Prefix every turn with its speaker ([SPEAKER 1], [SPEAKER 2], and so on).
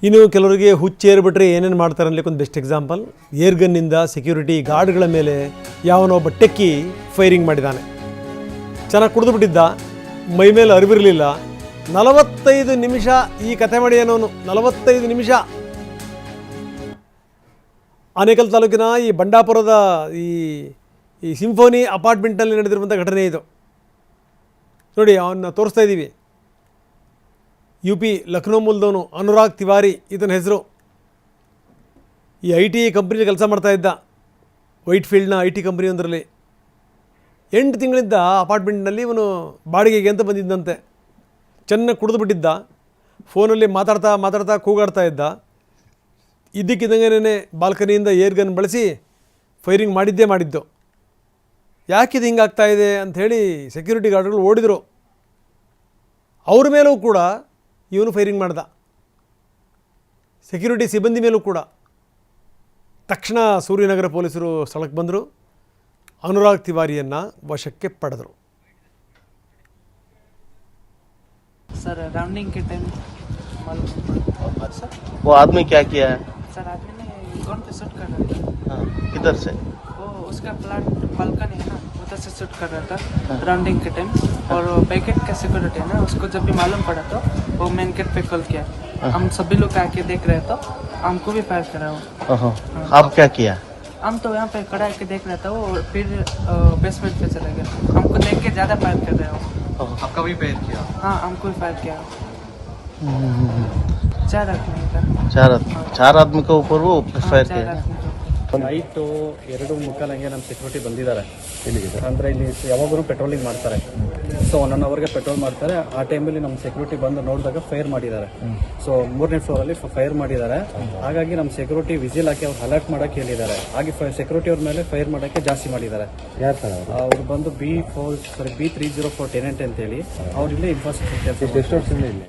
[SPEAKER 1] ಇನ್ನು ಕೆಲವರಿಗೆ ಹುಚ್ಚೇರಿಬಿಟ್ರೆ ಏನೇನು ಮಾಡ್ತಾರೆ ಅನ್ಲಿಕ್ಕೆ ಒಂದು ಬೆಸ್ಟ್ ಎಕ್ಸಾಂಪಲ್, ಏರ್ಗನ್ನಿಂದ ಸೆಕ್ಯೂರಿಟಿ ಗಾರ್ಡ್ಗಳ ಮೇಲೆ ಯಾವನೊಬ್ಬ ಟೆಕ್ಕಿ ಫೈರಿಂಗ್ ಮಾಡಿದ್ದಾನೆ. ಚೆನ್ನಾಗಿ ಕುಡಿದು ಬಿಟ್ಟಿದ್ದ, ಮೈ ಮೇಲೆ ಅರಿವಿರಲಿಲ್ಲ. 45 ನಿಮಿಷ ಈ ಕಥೆ ಮಾಡಿ ಏನೋನು 45 ನಿಮಿಷ. ಆನೇಕಲ್ ತಾಲೂಕಿನ ಈ ಬಂಡಾಪುರದ ಈ ಸಿಂಫೋನಿ ಅಪಾರ್ಟ್ಮೆಂಟ್ನಲ್ಲಿ ನಡೆದಿರುವಂಥ ಘಟನೆ ಇದು. ನೋಡಿ, ಅವನ್ನ ತೋರಿಸ್ತಾ ಇದ್ದೀವಿ. UP ಲಕ್ನೋ ಮೂಲದವನು ಅನುರಾಗ್ ತಿವಾರಿ ಇದನ್ನ ಹೆಸರು. ಈ IT ಕಂಪ್ನಿಲಿ ಕೆಲಸ ಮಾಡ್ತಾ ಇದ್ದ, ವೈಟ್ ಫೀಲ್ಡ್ನ IT ಕಂಪ್ನಿ ಒಂದರಲ್ಲಿ. 8 ತಿಂಗಳಿಂದ ಅಪಾರ್ಟ್ಮೆಂಟ್ನಲ್ಲಿ ಇವನು ಬಾಡಿಗೆಗೆ ಅಂತ ಬಂದಿದ್ದಂತೆ. ಚೆನ್ನಾಗಿ ಕುಡಿದು ಬಿಟ್ಟಿದ್ದ, ಫೋನಲ್ಲಿ ಮಾತಾಡ್ತಾ ಕೂಗಾಡ್ತಾ ಇದ್ದ. ಇದ್ದಕ್ಕಿದ್ದಂಗೆನೇ ಬಾಲ್ಕನಿಯಿಂದ ಏರ್ಗನ್ ಬಳಸಿ ಫೈರಿಂಗ್ ಮಾಡಿದ್ದು. ಯಾಕಿದು ಹಿಂಗಾಗ್ತಾ ಇದೆ ಅಂಥೇಳಿ ಸೆಕ್ಯೂರಿಟಿ ಗಾರ್ಡ್ಗಳು ಓಡಿದರು. ಅವ್ರ ಮೇಲೂ ಕೂಡ ಇವನು ಫೈರಿಂಗ್ ಮಾಡ್ದ, ಸೆಕ್ಯೂರಿಟಿ ಸಿಬ್ಬಂದಿ ಮೇಲೂ ಕೂಡ. ತಕ್ಷಣ ಸೂರ್ಯನಗರ ಪೊಲೀಸರು ಸ್ಥಳಕ್ಕೆ ಬಂದರು, ಅನುರಾಗ್ ತಿವಾರಿಯನ್ನು ವಶಕ್ಕೆ ಪಡೆದರು.
[SPEAKER 2] सर राउंडिंग के टाइम मालूम सर
[SPEAKER 3] वो आदमी क्या किया है?
[SPEAKER 2] सर आदमी ने गन पे शूट कर रहा था।
[SPEAKER 3] हाँ, किधर से?
[SPEAKER 2] वो उसका प्लाट बालकनी है ना, उधर से शूट कर रहा था राउंडिंग के टाइम। और बैकेट का सिक्योरिटी है ना, उसको जब भी मालूम पड़ा तो वो मेन गेट पे कॉल किया। हम सभी लोग आके देख रहे तो हमको भी फायर करा वो।
[SPEAKER 3] आप क्या किया?
[SPEAKER 2] हम तो यहाँ पे खड़ा के देख रहे थे, वो फिर बेसमेंट पे चला गया। हमको देख के ज़्यादा फायर कर रहे हो।
[SPEAKER 4] आपका भी फायर किया?
[SPEAKER 2] हाँ, हमको भी फायर किया। 4 आदमी का,
[SPEAKER 3] 4 आदमी के ऊपर वो फायर किया।
[SPEAKER 4] ನೈಟು 2:45 ಹಂಗೆ ನಮ್ಮ ಸೆಕ್ಯೂರಿಟಿ ಬಂದಿದ್ದಾರೆ ಇಲ್ಲಿಗೆ. ಅಂದರೆ ಇಲ್ಲಿ ಯಾವಾಗಲೂ ಪೆಟ್ರೋಲಿಂಗ್ ಮಾಡ್ತಾರೆ. ಸೊ 1 ಅವರ್ಗೆ ಪೆಟ್ರೋಲ್ ಮಾಡ್ತಾರೆ. ಆ ಟೈಮಲ್ಲಿ ನಮ್ಮ ಸೆಕ್ಯೂರಿಟಿ ಬಂದು ನೋಡಿದಾಗ ಫೈರ್ ಮಾಡಿದ್ದಾರೆ. ಸೊ 3ನೇ ಫ್ಲೋರಲ್ಲಿ ಫೈರ್ ಮಾಡಿದ್ದಾರೆ. ಹಾಗಾಗಿ ನಮ್ಮ ಸೆಕ್ಯೂರಿಟಿ ವಿಸಿಲ್ ಹಾಕಿ ಅವ್ರು ಅಲರ್ಟ್ ಮಾಡೋಕ್ಕೆ ಹೇಳಿದ್ದಾರೆ. ಹಾಗೆ ಸೆಕ್ಯೂರಿಟಿ ಅವ್ರ ಮೇಲೆ ಫೈರ್ ಮಾಡೋಕ್ಕೆ ಜಾಸ್ತಿ ಮಾಡಿದ್ದಾರೆ. ಯಾರು ಸರ್ ಅವ್ರು ಬಂದು B304 ಟೆನೆಂಟ್ ಅಂತೇಳಿ ಅವ್ರು ಇಲ್ಲೇ ಇನ್ಫ್ರಾಸ್ಟ್ರಕ್ಚರ್ ಕೆಲಸ. ಎಷ್ಟು ವರ್ಷದಿಂದ ಇಲ್ಲಿ?